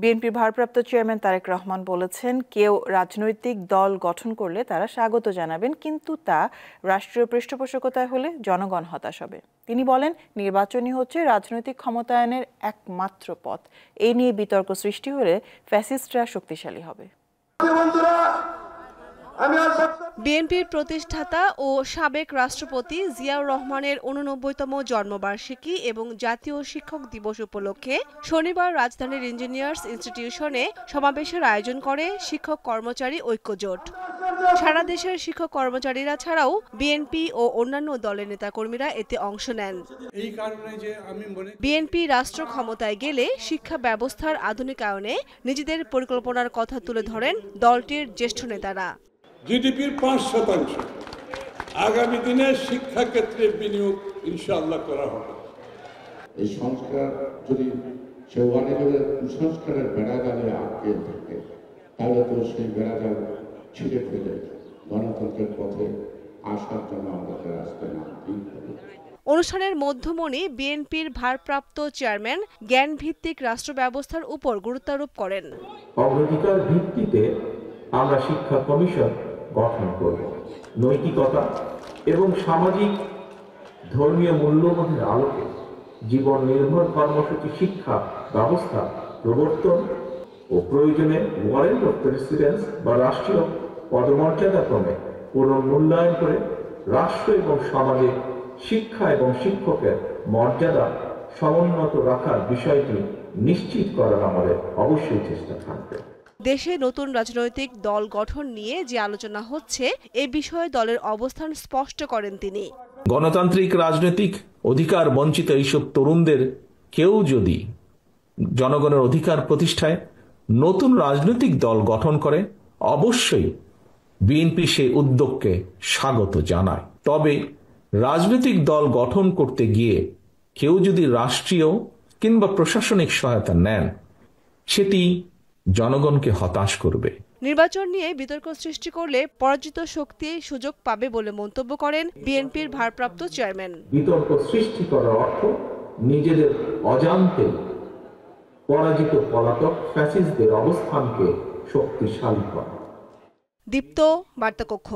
বিএনপির ভারপ্রাপ্ত চেয়ারম্যান তারেক রহমান বলেছেন, কেউ রাজনৈতিক দল গঠন করলে তারা স্বাগত জানাবেন, কিন্তু তা রাষ্ট্রীয় পৃষ্ঠপোষকতায় হলে জনগণ হতাশ হবে। তিনি বলেন, নির্বাচনই হচ্ছে রাজনৈতিক ক্ষমতায়নের একমাত্র পথ। এই নিয়ে বিতর্ক সৃষ্টি হলে ফ্যাসিস্টরা শক্তিশালী হবে। বিএনপির প্রতিষ্ঠাতা ও সাবেক রাষ্ট্রপতি জিয়াউর রহমানের ৮৯তম জন্মবার্ষিকী এবং জাতীয় শিক্ষক দিবস উপলক্ষে শনিবার রাজধানীর ইঞ্জিনিয়ার্স ইনস্টিটিউশনে সমাবেশের আয়োজন করে শিক্ষক কর্মচারী ঐক্যজোট। সারা দেশের শিক্ষক কর্মচারীরা ছাড়াও বিএনপি ও অন্যান্য দলের নেতাকর্মীরা এতে অংশ নেন। বিএনপি রাষ্ট্র ক্ষমতায় গেলে শিক্ষা ব্যবস্থার আধুনিকায়নে নিজেদের পরিকল্পনার কথা তুলে ধরেন দলটির জ্যেষ্ঠ নেতারা। জিডিপির ৫% আগামী দিনে শিক্ষা ক্ষেত্রে বিনিয়োগ ইনশাআল্লাহ করা হবে। এই সংস্কার যদি কুসংস্কারের বেড়াজালে আটকে থাকে, তাহলে তো সেই বেড়াজাল ছিঁড়ে ফেলে গণতন্ত্রের পথে আসার জন্য আমাদের রাস্তায় নামতেই হবে। অনুষ্ঠানের মধ্যমণি বিএনপির ভারপ্রাপ্ত চেয়ারম্যান জ্ঞান ভিত্তিক রাষ্ট্র ব্যবস্থার উপর গুরুত্বারোপ করেন। অগ্রাধিকার ভিত্তিতে আমরা শিক্ষা কমিশন গঠন করব। নৈতিকতা এবং সামাজিক ধর্মীয় মূল্যবোধের আলোকে জীবন নির্ভর কর্মসূচি শিক্ষা ব্যবস্থা প্রবর্তন ও প্রয়োজনে ওয়ারেন্ট অফ প্রেসিডেন্স বা রাষ্ট্রীয় পদমর্যাদা ক্রমে পুনর্মূল্যায়ন করে রাষ্ট্র এবং সমাজে শিক্ষা এবং শিক্ষকের মর্যাদা সমুন্নত রাখার বিষয়টি নিশ্চিত করার আমাদের অবশ্যই চেষ্টা থাকবে। দেশে নতুন রাজনৈতিক দল গঠন নিয়ে যে আলোচনা হচ্ছে, এ বিষয়ে দলের অবস্থান স্পষ্ট করেন তিনি। গণতান্ত্রিক রাজনৈতিক অধিকার বঞ্চিত এইসব তরুণদের কেউ যদি জনগণের অধিকার প্রতিষ্ঠায় নতুন রাজনৈতিক দল গঠন করে, অবশ্যই বিএনপি সেই উদ্যোগকে স্বাগত জানায়। তবে রাজনৈতিক দল গঠন করতে গিয়ে কেউ যদি রাষ্ট্রীয় কিংবা প্রশাসনিক সহায়তা নেন, সেটি জনগণকে হতাশ করবে। নির্বাচন নিয়ে বিতর্ক সৃষ্টি করলে পরাজিত শক্তি সুযোগ পাবে বলে মন্তব্য করেন বিএনপির ভারপ্রাপ্ত চেয়ারম্যান। বিতর্ক সৃষ্টি করার অর্থ নিজেদের অজান্তে পরাজিত পলাতক ফ্যাসিস্টদের অবস্থানকে শক্তিশালী করা। দীপ্ত বার্তাকক্ষ।